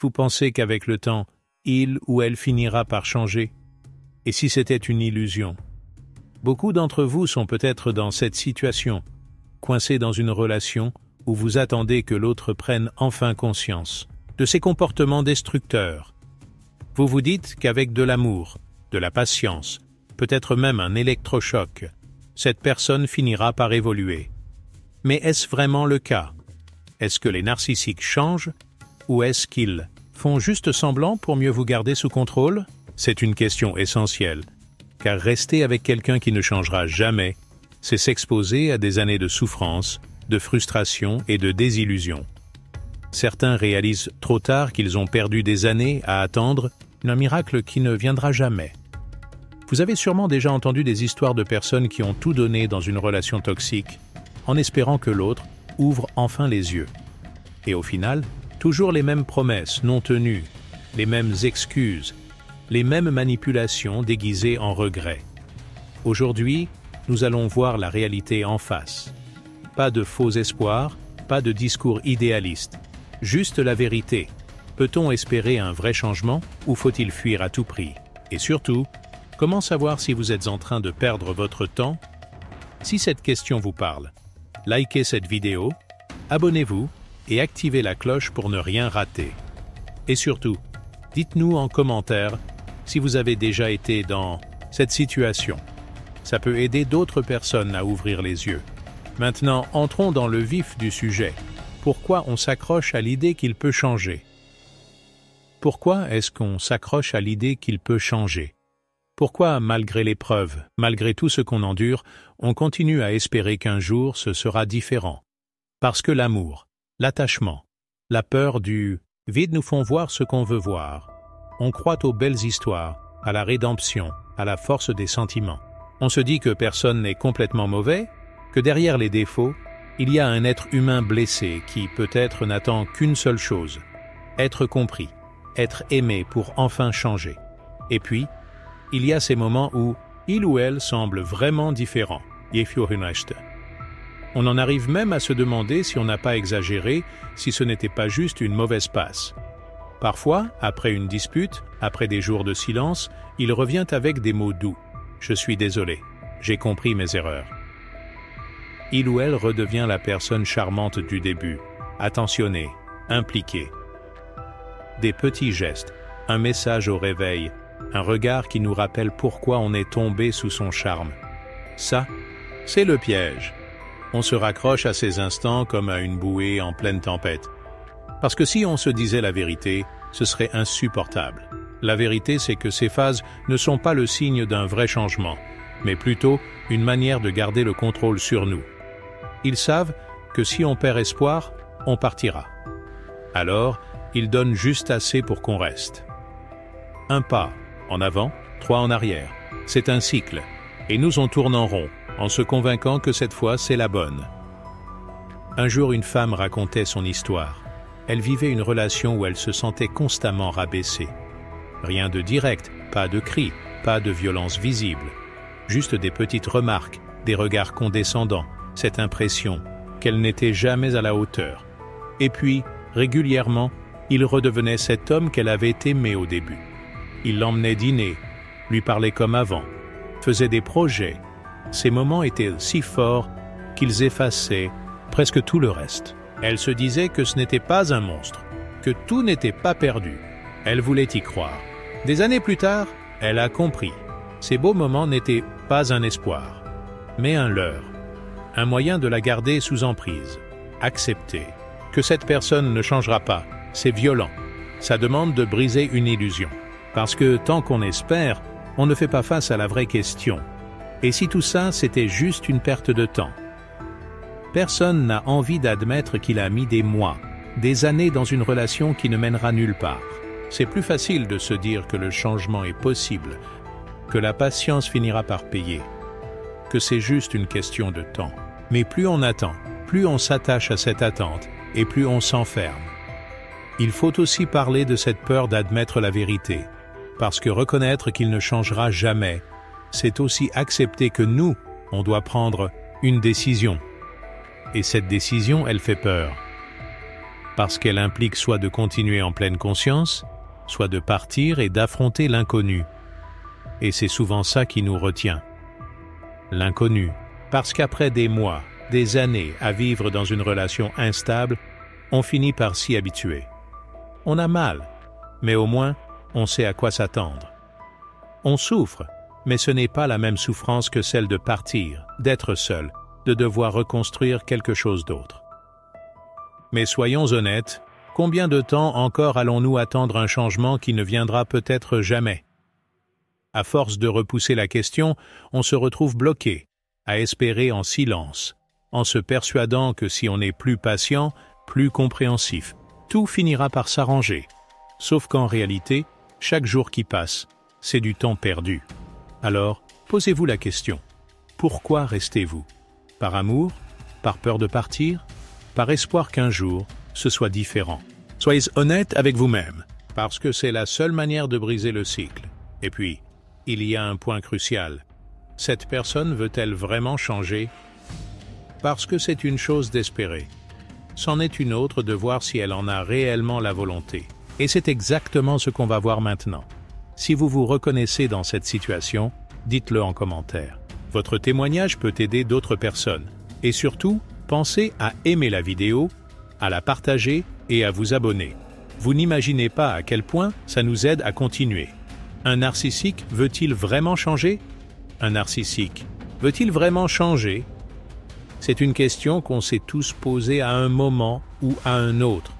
Vous pensez qu'avec le temps, il ou elle finira par changer? Et si c'était une illusion? Beaucoup d'entre vous sont peut-être dans cette situation, coincés dans une relation où vous attendez que l'autre prenne enfin conscience de ses comportements destructeurs. Vous vous dites qu'avec de l'amour, de la patience, peut-être même un électrochoc, cette personne finira par évoluer. Mais est-ce vraiment le cas? Est-ce que les narcissiques changent ou est-ce qu'ils font juste semblant pour mieux vous garder sous contrôle? C'est une question essentielle, car rester avec quelqu'un qui ne changera jamais, c'est s'exposer à des années de souffrance, de frustration et de désillusion. Certains réalisent trop tard qu'ils ont perdu des années à attendre un miracle qui ne viendra jamais. Vous avez sûrement déjà entendu des histoires de personnes qui ont tout donné dans une relation toxique, en espérant que l'autre ouvre enfin les yeux. Et au final, toujours les mêmes promesses non tenues, les mêmes excuses, les mêmes manipulations déguisées en regrets. Aujourd'hui, nous allons voir la réalité en face. Pas de faux espoirs, pas de discours idéalistes, juste la vérité. Peut-on espérer un vrai changement ou faut-il fuir à tout prix? Et surtout, comment savoir si vous êtes en train de perdre votre temps? Si cette question vous parle, likez cette vidéo, abonnez-vous et activez la cloche pour ne rien rater. Et surtout, dites-nous en commentaire si vous avez déjà été dans cette situation. Ça peut aider d'autres personnes à ouvrir les yeux. Maintenant, entrons dans le vif du sujet. Pourquoi on s'accroche à l'idée qu'il peut changer? Pourquoi est-ce qu'on s'accroche à l'idée qu'il peut changer? Pourquoi, malgré l'épreuve, malgré tout ce qu'on endure, on continue à espérer qu'un jour ce sera différent? Parce que l'amour, l'attachement, la peur du vide nous font voir ce qu'on veut voir. On croit aux belles histoires, à la rédemption, à la force des sentiments. On se dit que personne n'est complètement mauvais, que derrière les défauts, il y a un être humain blessé qui peut-être n'attend qu'une seule chose, être compris, être aimé pour enfin changer. Et puis, il y a ces moments où il ou elle semble vraiment différent. On en arrive même à se demander si on n'a pas exagéré, si ce n'était pas juste une mauvaise passe. Parfois, après une dispute, après des jours de silence, il revient avec des mots doux. « Je suis désolé, j'ai compris mes erreurs ». Il ou elle redevient la personne charmante du début, attentionnée, impliquée. Des petits gestes, un message au réveil, un regard qui nous rappelle pourquoi on est tombé sous son charme. Ça, c'est le piège. On se raccroche à ces instants comme à une bouée en pleine tempête. Parce que si on se disait la vérité, ce serait insupportable. La vérité, c'est que ces phases ne sont pas le signe d'un vrai changement, mais plutôt une manière de garder le contrôle sur nous. Ils savent que si on perd espoir, on partira. Alors, ils donnent juste assez pour qu'on reste. Un pas en avant, 3 en arrière. C'est un cycle, et nous on tourne en rond, en se convainquant que cette fois c'est la bonne. Un jour, une femme racontait son histoire. Elle vivait une relation où elle se sentait constamment rabaissée. Rien de direct, pas de cris, pas de violence visible. Juste des petites remarques, des regards condescendants, cette impression qu'elle n'était jamais à la hauteur. Et puis, régulièrement, il redevenait cet homme qu'elle avait aimé au début. Il l'emmenait dîner, lui parlait comme avant, faisait des projets. Ces moments étaient si forts qu'ils effaçaient presque tout le reste. Elle se disait que ce n'était pas un monstre, que tout n'était pas perdu. Elle voulait y croire. Des années plus tard, elle a compris. Ces beaux moments n'étaient pas un espoir, mais un leurre. Un moyen de la garder sous emprise. Accepter que cette personne ne changera pas, c'est violent. Ça demande de briser une illusion. Parce que tant qu'on espère, on ne fait pas face à la vraie question. Et si tout ça, c'était juste une perte de temps? Personne n'a envie d'admettre qu'il a mis des mois, des années dans une relation qui ne mènera nulle part. C'est plus facile de se dire que le changement est possible, que la patience finira par payer, que c'est juste une question de temps. Mais plus on attend, plus on s'attache à cette attente et plus on s'enferme. Il faut aussi parler de cette peur d'admettre la vérité, parce que reconnaître qu'il ne changera jamais, c'est aussi accepter que nous, on doit prendre une décision. Et cette décision, elle fait peur. parce qu'elle implique soit de continuer en pleine conscience, soit de partir et d'affronter l'inconnu. Et c'est souvent ça qui nous retient. L'inconnu, parce qu'après des mois, des années à vivre dans une relation instable, on finit par s'y habituer. On a mal, mais au moins, on sait à quoi s'attendre. On souffre, mais ce n'est pas la même souffrance que celle de partir, d'être seul, de devoir reconstruire quelque chose d'autre. Mais soyons honnêtes, combien de temps encore allons-nous attendre un changement qui ne viendra peut-être jamais? À force de repousser la question, on se retrouve bloqué, à espérer en silence, en se persuadant que si on est plus patient, plus compréhensif, tout finira par s'arranger. Sauf qu'en réalité, chaque jour qui passe, c'est du temps perdu. Alors, posez-vous la question. Pourquoi restez-vous? Par amour? Par peur de partir? Par espoir qu'un jour, ce soit différent? Soyez honnête avec vous-même, parce que c'est la seule manière de briser le cycle. Et puis, il y a un point crucial. Cette personne veut-elle vraiment changer? Parce que c'est une chose d'espérer. C'en est une autre de voir si elle en a réellement la volonté. Et c'est exactement ce qu'on va voir maintenant. Si vous vous reconnaissez dans cette situation, dites-le en commentaire. Votre témoignage peut aider d'autres personnes. Et surtout, pensez à aimer la vidéo, à la partager et à vous abonner. Vous n'imaginez pas à quel point ça nous aide à continuer. Un narcissique veut-il vraiment changer? Un narcissique veut-il vraiment changer? C'est une question qu'on s'est tous posée à un moment ou à un autre.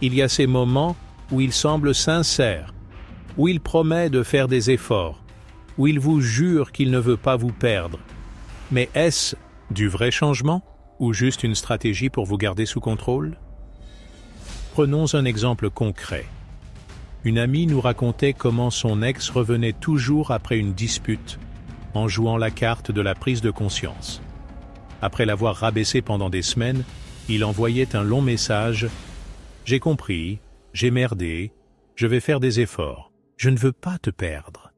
Il y a ces moments où il semble sincère, où il promet de faire des efforts, où il vous jure qu'il ne veut pas vous perdre. Mais est-ce du vrai changement ou juste une stratégie pour vous garder sous contrôle? Prenons un exemple concret. Une amie nous racontait comment son ex revenait toujours après une dispute, en jouant la carte de la prise de conscience. Après l'avoir rabaissé pendant des semaines, il envoyait un long message « J'ai compris, j'ai merdé, je vais faire des efforts, je ne veux pas te perdre. »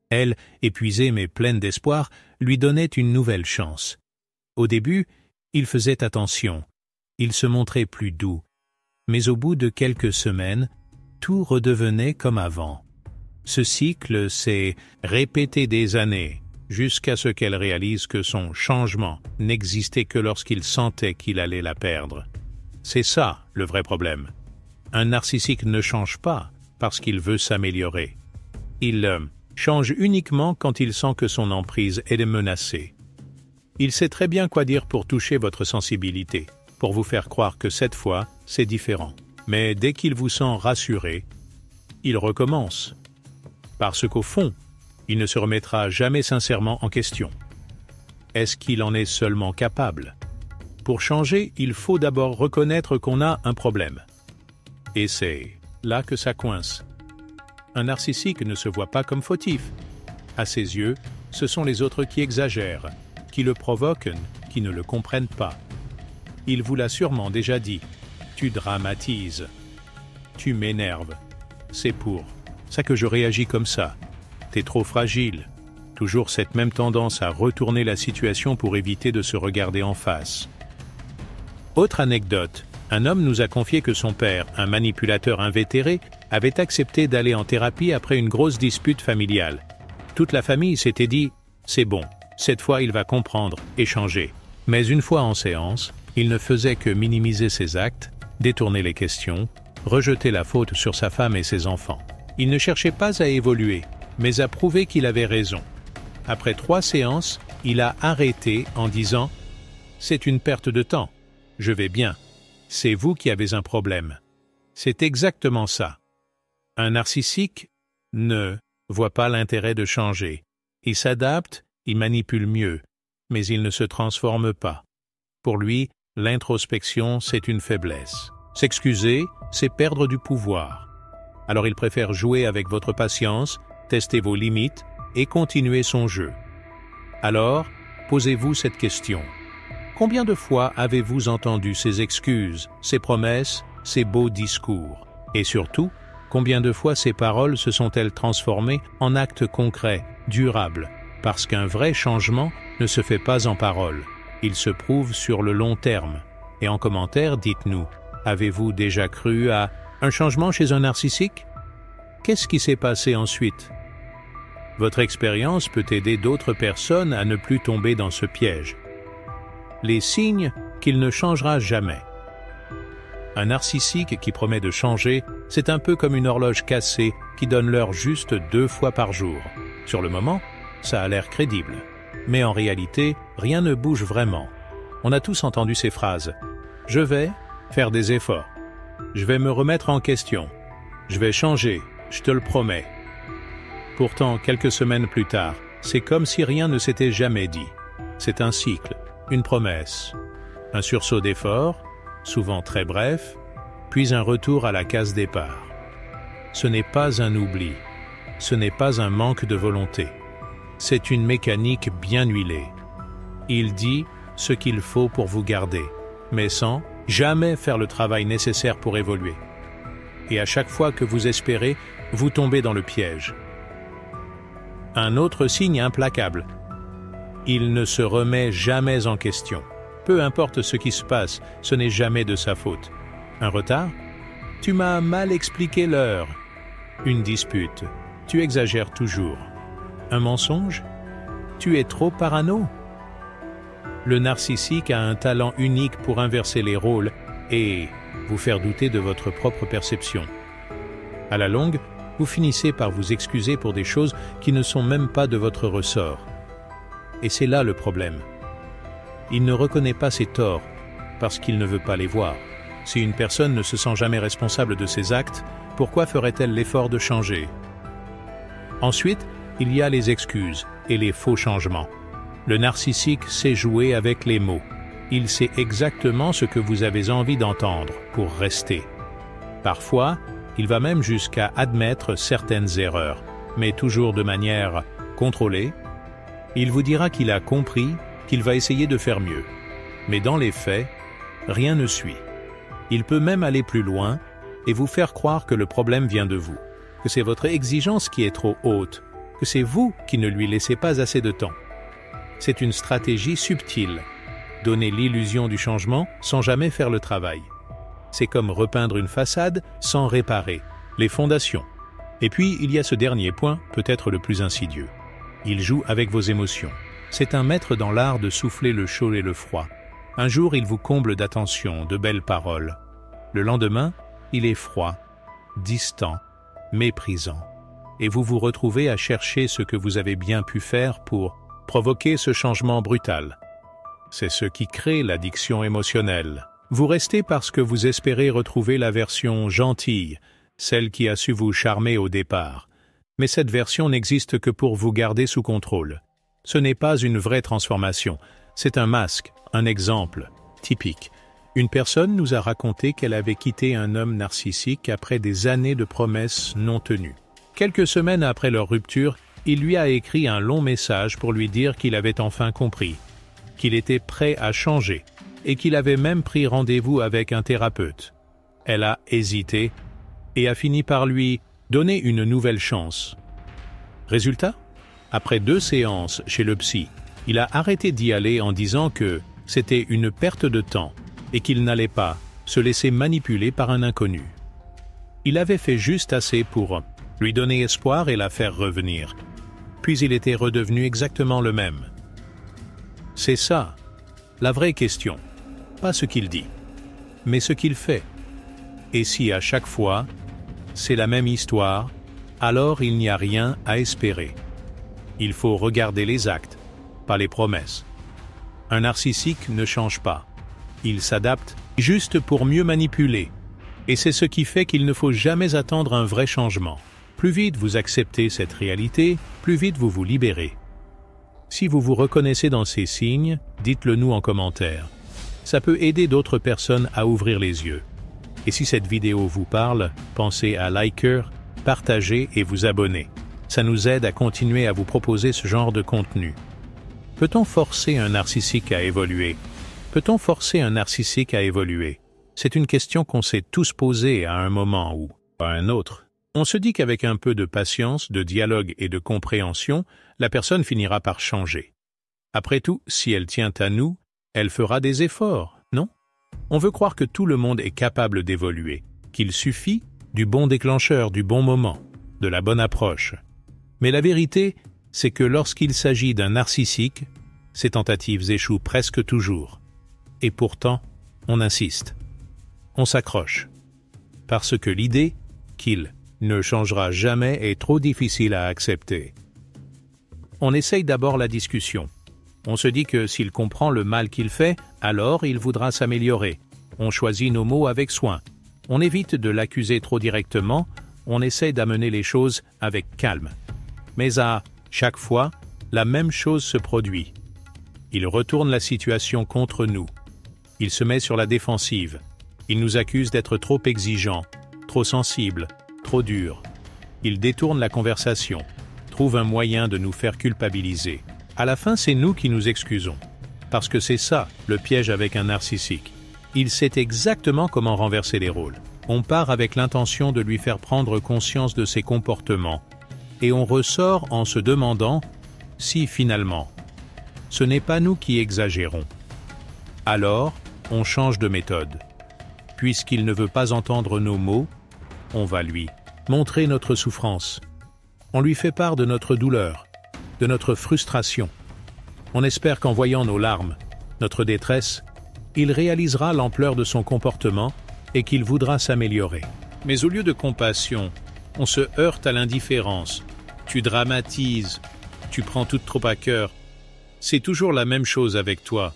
Elle, épuisée mais pleine d'espoir, lui donnait une nouvelle chance. Au début, il faisait attention, il se montrait plus doux, mais au bout de quelques semaines, tout redevenait comme avant. Ce cycle s'est répété des années, jusqu'à ce qu'elle réalise que son changement n'existait que lorsqu'il sentait qu'il allait la perdre. C'est ça, le vrai problème. Un narcissique ne change pas parce qu'il veut s'améliorer. Il change uniquement quand il sent que son emprise est menacée. Il sait très bien quoi dire pour toucher votre sensibilité, pour vous faire croire que cette fois, c'est différent. Mais dès qu'il vous sent rassuré, il recommence. Parce qu'au fond, il ne se remettra jamais sincèrement en question. Est-ce qu'il en est seulement capable? Pour changer, il faut d'abord reconnaître qu'on a un problème. Et c'est là que ça coince. Un narcissique ne se voit pas comme fautif. À ses yeux, ce sont les autres qui exagèrent, qui le provoquent, qui ne le comprennent pas. Il vous l'a sûrement déjà dit. Tu dramatises. Tu m'énerves. C'est pour ça que je réagis comme ça. T'es trop fragile. Toujours cette même tendance à retourner la situation pour éviter de se regarder en face. Autre anecdote, un homme nous a confié que son père, un manipulateur invétéré, avait accepté d'aller en thérapie après une grosse dispute familiale. Toute la famille s'était dit « c'est bon, cette fois il va comprendre et changer ». Mais une fois en séance, il ne faisait que minimiser ses actes, détourner les questions, rejeter la faute sur sa femme et ses enfants. Il ne cherchait pas à évoluer, mais à prouver qu'il avait raison. Après 3 séances, il a arrêté en disant « C'est une perte de temps, je vais bien, c'est vous qui avez un problème ». C'est exactement ça. Un narcissique ne voit pas l'intérêt de changer. Il s'adapte, il manipule mieux, mais il ne se transforme pas. Pour lui, l'introspection, c'est une faiblesse. S'excuser, c'est perdre du pouvoir. Alors il préfère jouer avec votre patience, tester vos limites et continuer son jeu. Alors, posez-vous cette question. Combien de fois avez-vous entendu ces excuses, ces promesses, ces beaux discours? Et surtout, combien de fois ces paroles se sont-elles transformées en actes concrets, durables? Parce qu'un vrai changement ne se fait pas en paroles. Il se prouve sur le long terme. Et en commentaire, dites-nous, Avez-vous déjà cru à un changement chez un narcissique? Qu'est-ce qui s'est passé ensuite? Votre expérience peut aider d'autres personnes à ne plus tomber dans ce piège. Les signes qu'il ne changera jamais. Un narcissique qui promet de changer, c'est un peu comme une horloge cassée qui donne l'heure juste 2 fois par jour. Sur le moment, ça a l'air crédible. Mais en réalité, rien ne bouge vraiment. On a tous entendu ces phrases. « Je vais faire des efforts. Je vais me remettre en question. Je vais changer, je te le promets. » Pourtant, quelques semaines plus tard, c'est comme si rien ne s'était jamais dit. C'est un cycle, une promesse, un sursaut d'effort, souvent très bref, puis un retour à la case départ. Ce n'est pas un oubli, ce n'est pas un manque de volonté. C'est une mécanique bien huilée. Il dit ce qu'il faut pour vous garder, mais sans jamais faire le travail nécessaire pour évoluer. Et à chaque fois que vous espérez, vous tombez dans le piège. Un autre signe implacable. Il ne se remet jamais en question. Peu importe ce qui se passe, ce n'est jamais de sa faute. Un retard? Tu m'as mal expliqué l'heure. Une dispute? Tu exagères toujours. Un mensonge? Tu es trop parano. Le narcissique a un talent unique pour inverser les rôles et vous faire douter de votre propre perception. À la longue, vous finissez par vous excuser pour des choses qui ne sont même pas de votre ressort. Et c'est là le problème. Il ne reconnaît pas ses torts parce qu'il ne veut pas les voir. Si une personne ne se sent jamais responsable de ses actes, pourquoi ferait-elle l'effort de changer? Ensuite, il y a les excuses et les faux changements. Le narcissique sait jouer avec les mots. Il sait exactement ce que vous avez envie d'entendre pour rester. Parfois, il va même jusqu'à admettre certaines erreurs, mais toujours de manière contrôlée. Il vous dira qu'il a compris, qu'il va essayer de faire mieux. Mais dans les faits, rien ne suit. Il peut même aller plus loin et vous faire croire que le problème vient de vous, que c'est votre exigence qui est trop haute, que c'est vous qui ne lui laissez pas assez de temps. C'est une stratégie subtile, donner l'illusion du changement sans jamais faire le travail. C'est comme repeindre une façade sans réparer les fondations. Et puis, il y a ce dernier point, peut-être le plus insidieux. Il joue avec vos émotions. C'est un maître dans l'art de souffler le chaud et le froid. Un jour, il vous comble d'attention, de belles paroles. Le lendemain, il est froid, distant, méprisant. Et vous vous retrouvez à chercher ce que vous avez bien pu faire pour provoquer ce changement brutal. C'est ce qui crée l'addiction émotionnelle. Vous restez parce que vous espérez retrouver la version gentille, celle qui a su vous charmer au départ. Mais cette version n'existe que pour vous garder sous contrôle. Ce n'est pas une vraie transformation, c'est un masque, un exemple typique. Une personne nous a raconté qu'elle avait quitté un homme narcissique après des années de promesses non tenues. Quelques semaines après leur rupture, il lui a écrit un long message pour lui dire qu'il avait enfin compris, qu'il était prêt à changer et qu'il avait même pris rendez-vous avec un thérapeute. Elle a hésité et a fini par lui donner une nouvelle chance. Résultat? Après 2 séances chez le psy, il a arrêté d'y aller en disant que c'était une perte de temps et qu'il n'allait pas se laisser manipuler par un inconnu. Il avait fait juste assez pour lui donner espoir et la faire revenir. Puis il était redevenu exactement le même. C'est ça, la vraie question. Pas ce qu'il dit, mais ce qu'il fait. Et si à chaque fois, c'est la même histoire, alors il n'y a rien à espérer. Il faut regarder les actes, pas les promesses. Un narcissique ne change pas. Il s'adapte juste pour mieux manipuler. Et c'est ce qui fait qu'il ne faut jamais attendre un vrai changement. Plus vite vous acceptez cette réalité, plus vite vous vous libérez. Si vous vous reconnaissez dans ces signes, dites-le nous en commentaire. Ça peut aider d'autres personnes à ouvrir les yeux. Et si cette vidéo vous parle, pensez à liker, partager et vous abonner. Ça nous aide à continuer à vous proposer ce genre de contenu. Peut-on forcer un narcissique à évoluer? Peut-on forcer un narcissique à évoluer? C'est une question qu'on s'est tous posée à un moment ou à un autre. On se dit qu'avec un peu de patience, de dialogue et de compréhension, la personne finira par changer. Après tout, si elle tient à nous, elle fera des efforts, non? On veut croire que tout le monde est capable d'évoluer, qu'il suffit du bon déclencheur, du bon moment, de la bonne approche. Mais la vérité, c'est que lorsqu'il s'agit d'un narcissique, ces tentatives échouent presque toujours. Et pourtant, on insiste. On s'accroche. Parce que l'idée qu'il ne changera jamais est trop difficile à accepter. On essaye d'abord la discussion. On se dit que s'il comprend le mal qu'il fait, alors il voudra s'améliorer. On choisit nos mots avec soin. On évite de l'accuser trop directement, on essaie d'amener les choses avec calme. Mais à chaque fois, la même chose se produit. Il retourne la situation contre nous. Il se met sur la défensive. Il nous accuse d'être trop exigeants, trop sensibles, trop durs. Il détourne la conversation, trouve un moyen de nous faire culpabiliser. À la fin, c'est nous qui nous excusons. Parce que c'est ça, le piège avec un narcissique. Il sait exactement comment renverser les rôles. On part avec l'intention de lui faire prendre conscience de ses comportements. Et on ressort en se demandant si, finalement, ce n'est pas nous qui exagérons. Alors, on change de méthode. Puisqu'il ne veut pas entendre nos mots, on va lui montrer notre souffrance. On lui fait part de notre douleur, de notre frustration. On espère qu'en voyant nos larmes, notre détresse, il réalisera l'ampleur de son comportement et qu'il voudra s'améliorer. Mais au lieu de compassion, on se heurte à l'indifférence. Tu dramatises, tu prends tout trop à cœur. C'est toujours la même chose avec toi.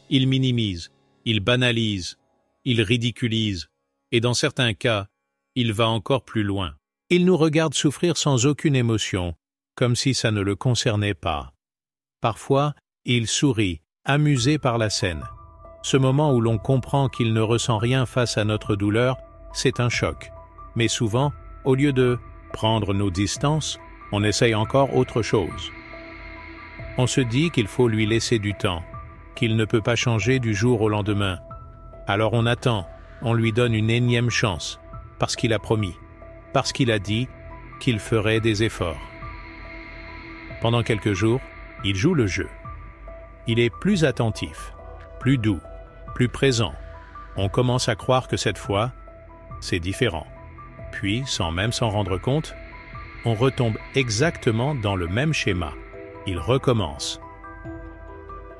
Il minimise, il banalise, il ridiculise, et dans certains cas, il va encore plus loin. Il nous regarde souffrir sans aucune émotion, comme si ça ne le concernait pas. Parfois, il sourit, amusé par la scène. Ce moment où l'on comprend qu'il ne ressent rien face à notre douleur, c'est un choc. Mais souvent, au lieu de prendre nos distances, on essaye encore autre chose. On se dit qu'il faut lui laisser du temps, qu'il ne peut pas changer du jour au lendemain. Alors on attend, on lui donne une énième chance, parce qu'il a promis, parce qu'il a dit qu'il ferait des efforts. Pendant quelques jours, il joue le jeu. Il est plus attentif, plus doux, plus présent. On commence à croire que cette fois, c'est différent. Puis, sans même s'en rendre compte, on retombe exactement dans le même schéma. Il recommence.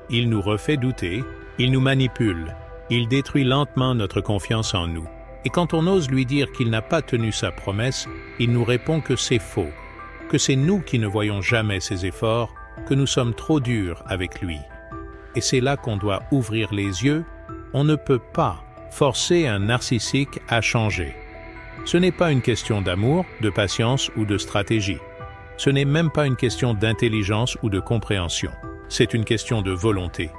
Il nous refait douter, il nous manipule, il détruit lentement notre confiance en nous. Et quand on ose lui dire qu'il n'a pas tenu sa promesse, il nous répond que c'est faux, que c'est nous qui ne voyons jamais ses efforts, que nous sommes trop durs avec lui. Et c'est là qu'on doit ouvrir les yeux. On ne peut pas forcer un narcissique à changer. Ce n'est pas une question d'amour, de patience ou de stratégie. Ce n'est même pas une question d'intelligence ou de compréhension. C'est une question de volonté.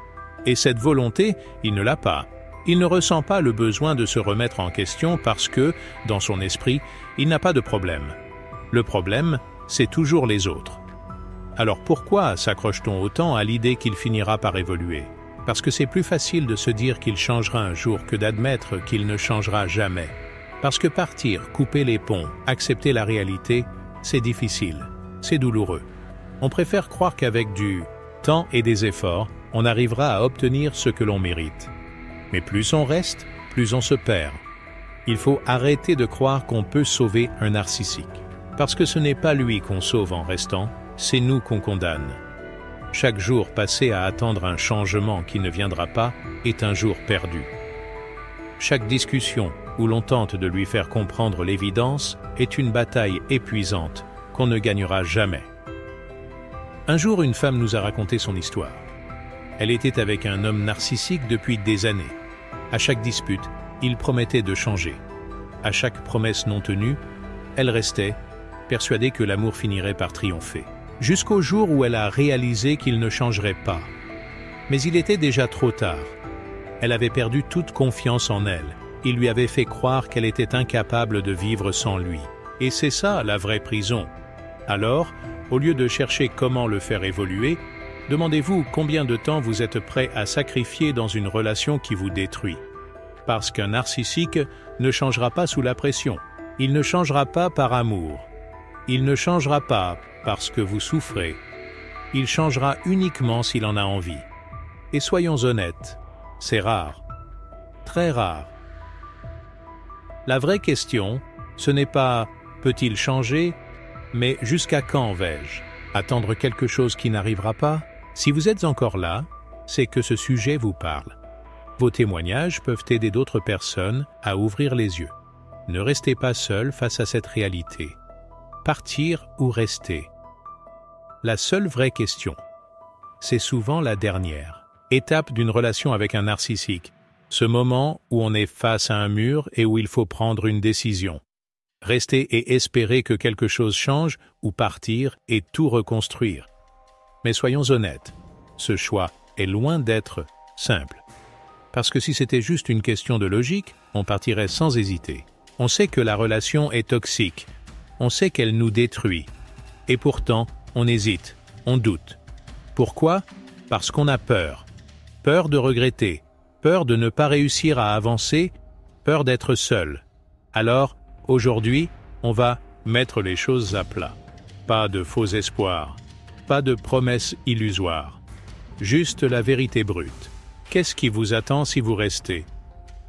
Et cette volonté, il ne l'a pas. Il ne ressent pas le besoin de se remettre en question parce que, dans son esprit, il n'a pas de problème. Le problème, c'est toujours les autres. Alors pourquoi s'accroche-t-on autant à l'idée qu'il finira par évoluer? Parce que c'est plus facile de se dire qu'il changera un jour que d'admettre qu'il ne changera jamais. Parce que partir, couper les ponts, accepter la réalité, c'est difficile, c'est douloureux. On préfère croire qu'avec du temps et des efforts, on arrivera à obtenir ce que l'on mérite. Mais plus on reste, plus on se perd. Il faut arrêter de croire qu'on peut sauver un narcissique. Parce que ce n'est pas lui qu'on sauve en restant, c'est nous qu'on condamne. Chaque jour passé à attendre un changement qui ne viendra pas est un jour perdu. Chaque discussion où l'on tente de lui faire comprendre l'évidence est une bataille épuisante qu'on ne gagnera jamais. Un jour, une femme nous a raconté son histoire. Elle était avec un homme narcissique depuis des années. À chaque dispute, il promettait de changer. À chaque promesse non tenue, elle restait persuadée que l'amour finirait par triompher. Jusqu'au jour où elle a réalisé qu'il ne changerait pas. Mais il était déjà trop tard. Elle avait perdu toute confiance en elle. Il lui avait fait croire qu'elle était incapable de vivre sans lui. Et c'est ça la vraie prison. Alors, au lieu de chercher comment le faire évoluer, demandez-vous combien de temps vous êtes prêt à sacrifier dans une relation qui vous détruit. Parce qu'un narcissique ne changera pas sous la pression. Il ne changera pas par amour. Il ne changera pas parce que vous souffrez. Il changera uniquement s'il en a envie. Et soyons honnêtes, c'est rare. très rare. La vraie question, ce n'est pas « peut-il changer ?», mais « jusqu'à quand vais-je ? Attendre quelque chose qui n'arrivera pas ?» Si vous êtes encore là, c'est que ce sujet vous parle. Vos témoignages peuvent aider d'autres personnes à ouvrir les yeux. Ne restez pas seul face à cette réalité. Partir ou rester? La seule vraie question, c'est souvent la dernière. Étape d'une relation avec un narcissique. Ce moment où on est face à un mur et où il faut prendre une décision. Rester et espérer que quelque chose change ou partir et tout reconstruire. Mais soyons honnêtes, ce choix est loin d'être simple. Parce que si c'était juste une question de logique, on partirait sans hésiter. On sait que la relation est toxique, on sait qu'elle nous détruit. Et pourtant, on hésite, on doute. Pourquoi? Parce qu'on a peur. Peur de regretter, peur de ne pas réussir à avancer, peur d'être seul. Alors, aujourd'hui, on va mettre les choses à plat. Pas de faux espoirs, pas de promesses illusoires. Juste la vérité brute. Qu'est-ce qui vous attend si vous restez?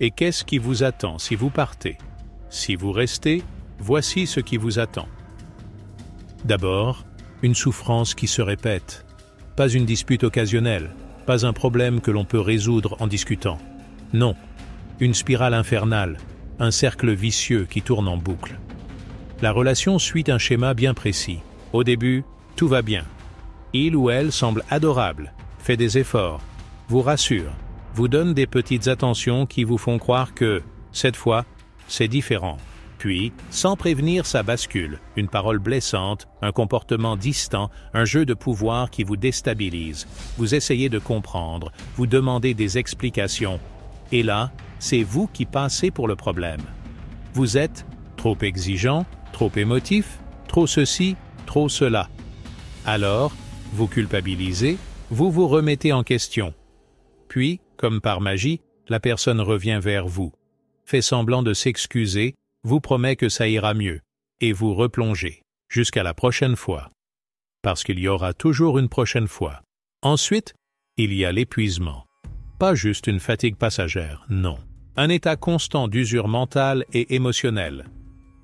Et qu'est-ce qui vous attend si vous partez? Si vous restez, voici ce qui vous attend. D'abord, une souffrance qui se répète. Pas une dispute occasionnelle, pas un problème que l'on peut résoudre en discutant. Non, une spirale infernale, un cercle vicieux qui tourne en boucle. La relation suit un schéma bien précis. Au début, tout va bien. Il ou elle semble adorable, fait des efforts, vous rassure, vous donne des petites attentions qui vous font croire que, cette fois, c'est différent. Puis, sans prévenir, ça bascule. Une parole blessante, un comportement distant, un jeu de pouvoir qui vous déstabilise. Vous essayez de comprendre, vous demandez des explications. Et là, c'est vous qui passez pour le problème. Vous êtes trop exigeant, trop émotif, trop ceci, trop cela. Alors, vous culpabilisez, vous vous remettez en question. Puis, comme par magie, la personne revient vers vous, fait semblant de s'excuser, vous promet que ça ira mieux, et vous replongez, jusqu'à la prochaine fois. Parce qu'il y aura toujours une prochaine fois. Ensuite, il y a l'épuisement. Pas juste une fatigue passagère, non. Un état constant d'usure mentale et émotionnelle.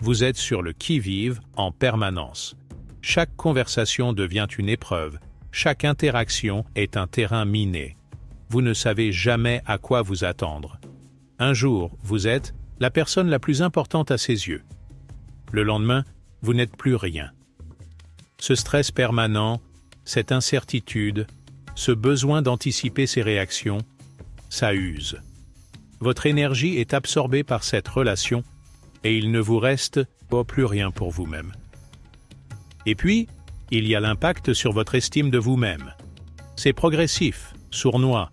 Vous êtes sur le qui-vive en permanence. Chaque conversation devient une épreuve. Chaque interaction est un terrain miné. Vous ne savez jamais à quoi vous attendre. Un jour, vous êtes la personne la plus importante à ses yeux. Le lendemain, vous n'êtes plus rien. Ce stress permanent, cette incertitude, ce besoin d'anticiper ses réactions, ça use. Votre énergie est absorbée par cette relation et il ne vous reste plus rien pour vous-même. Et puis, il y a l'impact sur votre estime de vous-même. C'est progressif, sournois.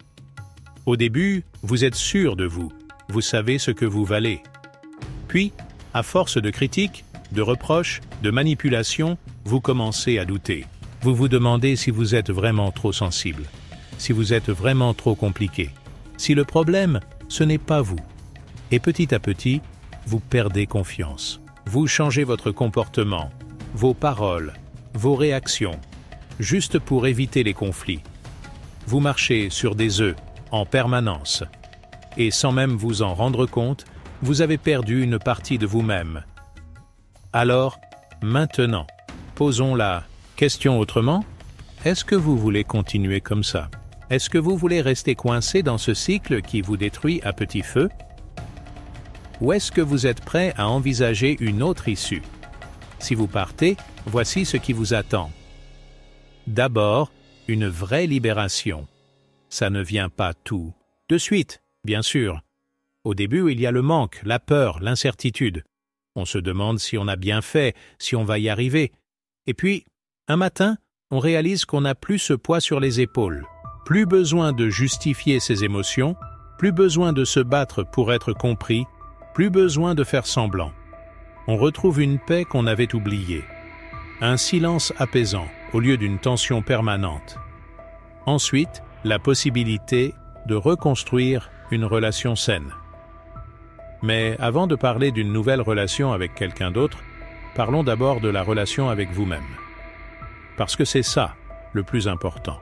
Au début, vous êtes sûr de vous, vous savez ce que vous valez. Puis, à force de critiques, de reproches, de manipulations, vous commencez à douter. Vous vous demandez si vous êtes vraiment trop sensible, si vous êtes vraiment trop compliqué, si le problème, ce n'est pas vous. Et petit à petit, vous perdez confiance. Vous changez votre comportement, vos paroles, vos réactions, juste pour éviter les conflits. Vous marchez sur des œufs en permanence. Et sans même vous en rendre compte, vous avez perdu une partie de vous-même. Alors, maintenant, posons la question autrement. Est-ce que vous voulez continuer comme ça? Est-ce que vous voulez rester coincé dans ce cycle qui vous détruit à petit feu? Ou est-ce que vous êtes prêt à envisager une autre issue? Si vous partez, voici ce qui vous attend. D'abord, une vraie libération. Ça ne vient pas tout de suite, bien sûr. Au début, il y a le manque, la peur, l'incertitude. On se demande si on a bien fait, si on va y arriver. Et puis, un matin, on réalise qu'on n'a plus ce poids sur les épaules. Plus besoin de justifier ses émotions, plus besoin de se battre pour être compris, plus besoin de faire semblant. On retrouve une paix qu'on avait oubliée. Un silence apaisant au lieu d'une tension permanente. Ensuite, la possibilité de reconstruire une relation saine. Mais avant de parler d'une nouvelle relation avec quelqu'un d'autre, parlons d'abord de la relation avec vous-même. Parce que c'est ça, le plus important.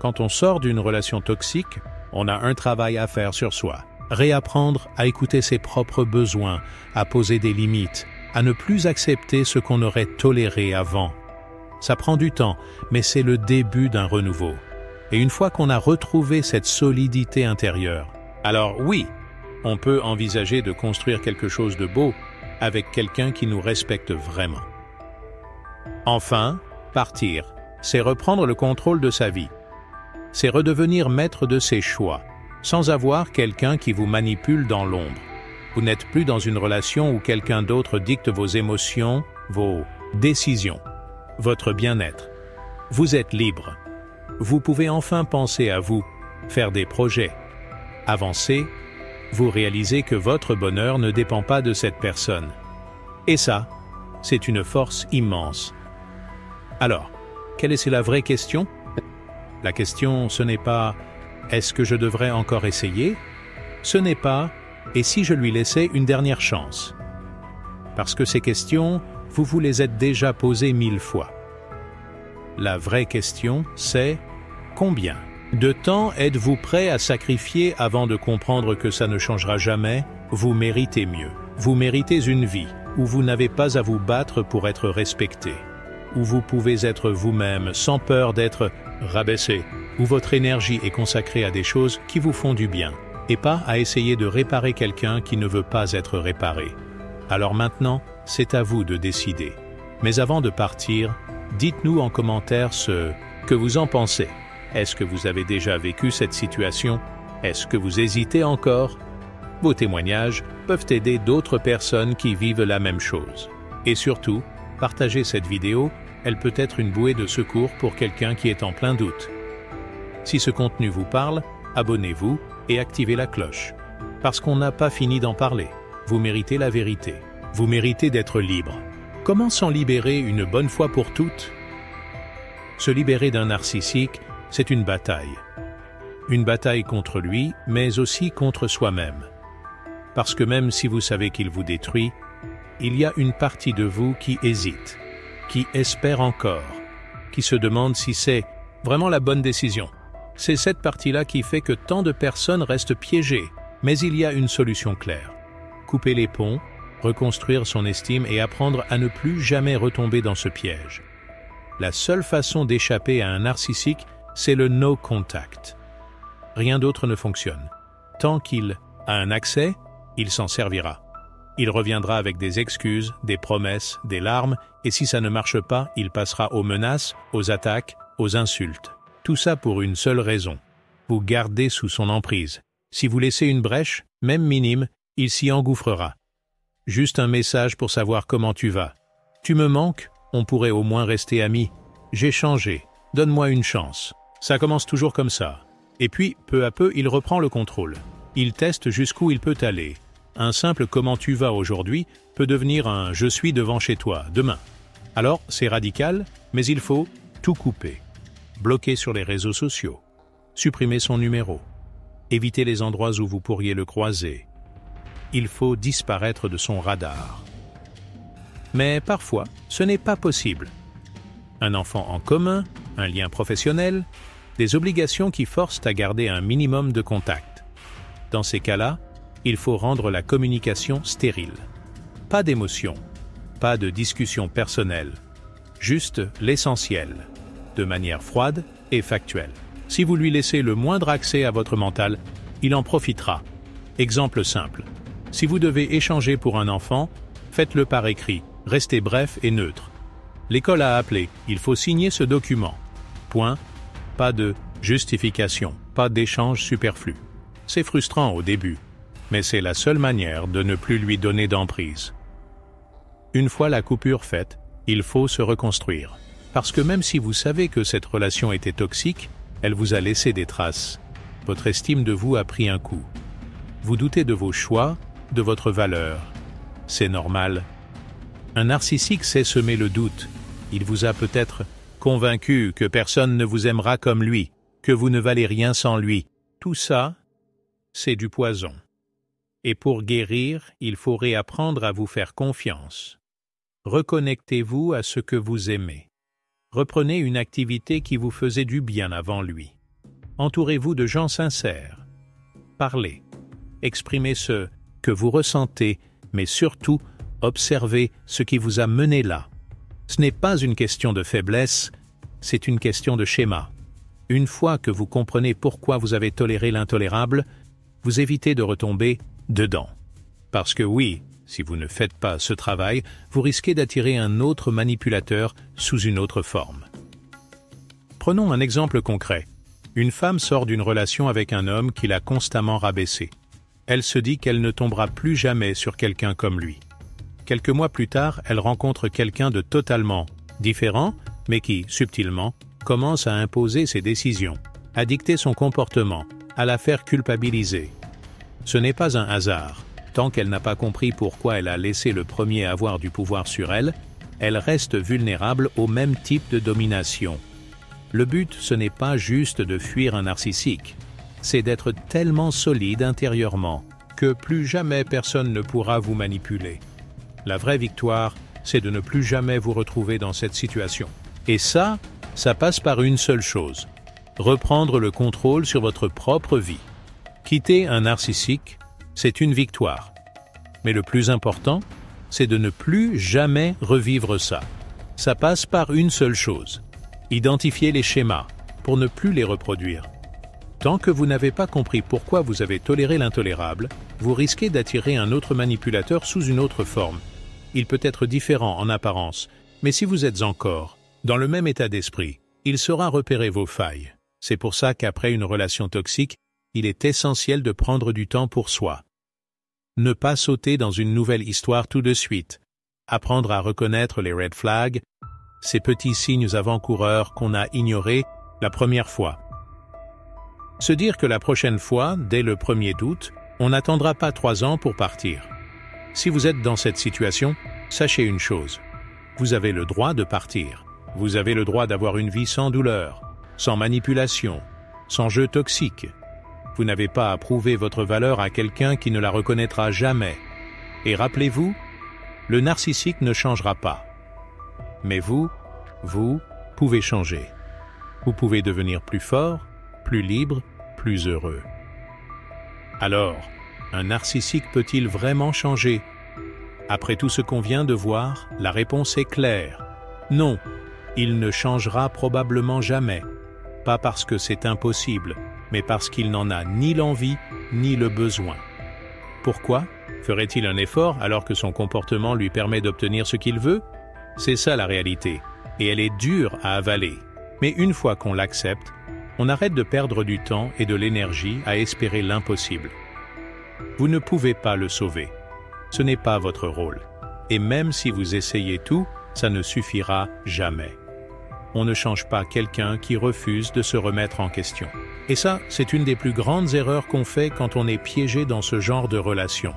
Quand on sort d'une relation toxique, on a un travail à faire sur soi. réapprendre à écouter ses propres besoins, à poser des limites, à ne plus accepter ce qu'on aurait toléré avant. Ça prend du temps, mais c'est le début d'un renouveau. Et une fois qu'on a retrouvé cette solidité intérieure, alors oui, on peut envisager de construire quelque chose de beau avec quelqu'un qui nous respecte vraiment. Enfin, partir, c'est reprendre le contrôle de sa vie. C'est redevenir maître de ses choix, sans avoir quelqu'un qui vous manipule dans l'ombre. Vous n'êtes plus dans une relation où quelqu'un d'autre dicte vos émotions, vos décisions, votre bien-être. Vous êtes libre. Vous pouvez enfin penser à vous, faire des projets, avancer. Vous réalisez que votre bonheur ne dépend pas de cette personne. Et ça, c'est une force immense. Alors, quelle est la vraie question? La question, ce n'est pas « est-ce que je devrais encore essayer ?» Ce n'est pas « et si je lui laissais une dernière chance ?» Parce que ces questions, vous vous les êtes déjà posées 1000 fois. La vraie question, c'est « combien de temps êtes-vous prêt à sacrifier avant de comprendre que ça ne changera jamais? Vous méritez mieux. Vous méritez une vie où vous n'avez pas à vous battre pour être respecté, où vous pouvez être vous-même sans peur d'être rabaissé, où votre énergie est consacrée à des choses qui vous font du bien, et pas à essayer de réparer quelqu'un qui ne veut pas être réparé. Alors maintenant, c'est à vous de décider. Mais avant de partir, dites-nous en commentaire ce que vous en pensez. Est-ce que vous avez déjà vécu cette situation? Est-ce que vous hésitez encore? Vos témoignages peuvent aider d'autres personnes qui vivent la même chose. Et surtout, partagez cette vidéo, elle peut être une bouée de secours pour quelqu'un qui est en plein doute. Si ce contenu vous parle, abonnez-vous et activez la cloche. Parce qu'on n'a pas fini d'en parler. Vous méritez la vérité. Vous méritez d'être libre. Comment s'en libérer une bonne fois pour toutes? Se libérer d'un narcissique, c'est une bataille. Une bataille contre lui, mais aussi contre soi-même. Parce que même si vous savez qu'il vous détruit, il y a une partie de vous qui hésite, qui espère encore, qui se demande si c'est vraiment la bonne décision. C'est cette partie-là qui fait que tant de personnes restent piégées, mais il y a une solution claire. Couper les ponts, reconstruire son estime et apprendre à ne plus jamais retomber dans ce piège. La seule façon d'échapper à un narcissique, c'est le no contact. Rien d'autre ne fonctionne. Tant qu'il a un accès, il s'en servira. Il reviendra avec des excuses, des promesses, des larmes, et si ça ne marche pas, il passera aux menaces, aux attaques, aux insultes. Tout ça pour une seule raison. Vous gardez sous son emprise. Si vous laissez une brèche, même minime, il s'y engouffrera. Juste un message pour savoir comment tu vas. Tu me manques? On pourrait au moins rester amis. J'ai changé. Donne-moi une chance. Ça commence toujours comme ça. Et puis, peu à peu, il reprend le contrôle. Il teste jusqu'où il peut aller. Un simple « comment tu vas aujourd'hui » peut devenir un « je suis devant chez toi » demain. Alors, c'est radical, mais il faut tout couper. Bloquer sur les réseaux sociaux. Supprimer son numéro. Éviter les endroits où vous pourriez le croiser. Il faut disparaître de son radar. Mais parfois, ce n'est pas possible. Un enfant en commun, un lien professionnel, des obligations qui forcent à garder un minimum de contact. Dans ces cas-là, il faut rendre la communication stérile. Pas d'émotion, pas de discussion personnelle, juste l'essentiel, de manière froide et factuelle. Si vous lui laissez le moindre accès à votre mental, il en profitera. Exemple simple. Si vous devez échanger pour un enfant, faites-le par écrit, restez bref et neutre. L'école a appelé, il faut signer ce document. Point. Pas de justification, pas d'échange superflu. C'est frustrant au début, mais c'est la seule manière de ne plus lui donner d'emprise. Une fois la coupure faite, il faut se reconstruire. Parce que même si vous savez que cette relation était toxique, elle vous a laissé des traces. Votre estime de vous a pris un coup. Vous doutez de vos choix, de votre valeur. C'est normal. Un narcissique sait semer le doute. Il vous a peut-être convaincu que personne ne vous aimera comme lui, que vous ne valez rien sans lui. Tout ça, c'est du poison. Et pour guérir, il faut réapprendre à vous faire confiance. Reconnectez-vous à ce que vous aimez. Reprenez une activité qui vous faisait du bien avant lui. Entourez-vous de gens sincères. Parlez. exprimez ce que vous ressentez, mais surtout, observez ce qui vous a mené là. Ce n'est pas une question de faiblesse, c'est une question de schéma. Une fois que vous comprenez pourquoi vous avez toléré l'intolérable, vous évitez de retomber dedans. Parce que oui, si vous ne faites pas ce travail, vous risquez d'attirer un autre manipulateur sous une autre forme. Prenons un exemple concret. Une femme sort d'une relation avec un homme qui l'a constamment rabaissée. Elle se dit qu'elle ne tombera plus jamais sur quelqu'un comme lui. Quelques mois plus tard, elle rencontre quelqu'un de totalement différent, mais qui, subtilement, commence à imposer ses décisions, à dicter son comportement, à la faire culpabiliser. Ce n'est pas un hasard. Tant qu'elle n'a pas compris pourquoi elle a laissé le premier avoir du pouvoir sur elle, elle reste vulnérable au même type de domination. Le but, ce n'est pas juste de fuir un narcissique, c'est d'être tellement solide intérieurement que plus jamais personne ne pourra vous manipuler. La vraie victoire, c'est de ne plus jamais vous retrouver dans cette situation. Et ça passe par une seule chose, reprendre le contrôle sur votre propre vie. Quitter un narcissique, c'est une victoire. Mais le plus important, c'est de ne plus jamais revivre ça. Ça passe par une seule chose. Identifiez les schémas pour ne plus les reproduire. Tant que vous n'avez pas compris pourquoi vous avez toléré l'intolérable, vous risquez d'attirer un autre manipulateur sous une autre forme. Il peut être différent en apparence, mais si vous êtes encore dans le même état d'esprit, il saura repérer vos failles. C'est pour ça qu'après une relation toxique, il est essentiel de prendre du temps pour soi. Ne pas sauter dans une nouvelle histoire tout de suite. Apprendre à reconnaître les red flags, ces petits signes avant-coureurs qu'on a ignorés la première fois. Se dire que la prochaine fois, dès le 1er août, on n'attendra pas 3 ans pour partir. Si vous êtes dans cette situation, sachez une chose. Vous avez le droit de partir. Vous avez le droit d'avoir une vie sans douleur, sans manipulation, sans jeu toxique. Vous n'avez pas à prouver votre valeur à quelqu'un qui ne la reconnaîtra jamais. Et rappelez-vous, le narcissique ne changera pas. Mais vous pouvez changer. Vous pouvez devenir plus fort, plus libre, plus heureux. Alors, un narcissique peut-il vraiment changer? Après tout ce qu'on vient de voir, la réponse est claire. Non, il ne changera probablement jamais. Pas parce que c'est impossible, mais parce qu'il n'en a ni l'envie ni le besoin. Pourquoi? Ferait-il un effort alors que son comportement lui permet d'obtenir ce qu'il veut? C'est ça la réalité, et elle est dure à avaler. Mais une fois qu'on l'accepte, on arrête de perdre du temps et de l'énergie à espérer l'impossible. Vous ne pouvez pas le sauver. Ce n'est pas votre rôle. Et même si vous essayez tout, ça ne suffira jamais. On ne change pas quelqu'un qui refuse de se remettre en question. Et ça, c'est une des plus grandes erreurs qu'on fait quand on est piégé dans ce genre de relation.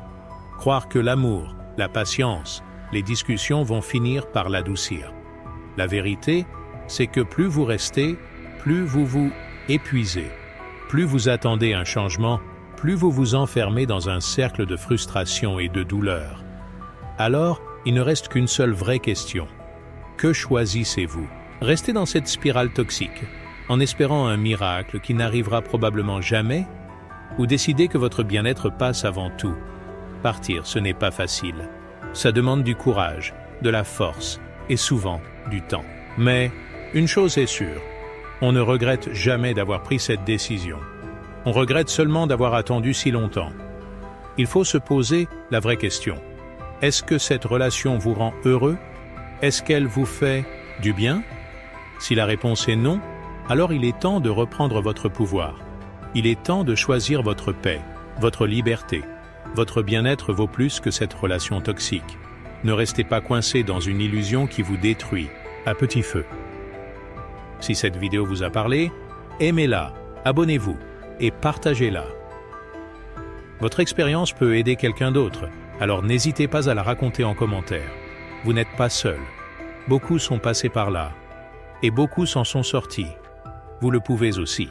Croire que l'amour, la patience, les discussions vont finir par l'adoucir. La vérité, c'est que plus vous restez, plus vous vous épuisez. Plus vous attendez un changement, plus vous vous enfermez dans un cercle de frustration et de douleur. Alors, il ne reste qu'une seule vraie question. Que choisissez-vous? Rester dans cette spirale toxique, en espérant un miracle qui n'arrivera probablement jamais, ou décider que votre bien-être passe avant tout? Partir, ce n'est pas facile. Ça demande du courage, de la force et souvent du temps. Mais une chose est sûre, on ne regrette jamais d'avoir pris cette décision. On regrette seulement d'avoir attendu si longtemps. Il faut se poser la vraie question. Est-ce que cette relation vous rend heureux? Est-ce qu'elle vous fait du bien? Si la réponse est non, alors il est temps de reprendre votre pouvoir. Il est temps de choisir votre paix, votre liberté. Votre bien-être vaut plus que cette relation toxique. Ne restez pas coincé dans une illusion qui vous détruit à petit feu. Si cette vidéo vous a parlé, aimez-la, abonnez-vous et partagez-la. Votre expérience peut aider quelqu'un d'autre, alors n'hésitez pas à la raconter en commentaire. Vous n'êtes pas seul. Beaucoup sont passés par là et beaucoup s'en sont sortis. Vous le pouvez aussi.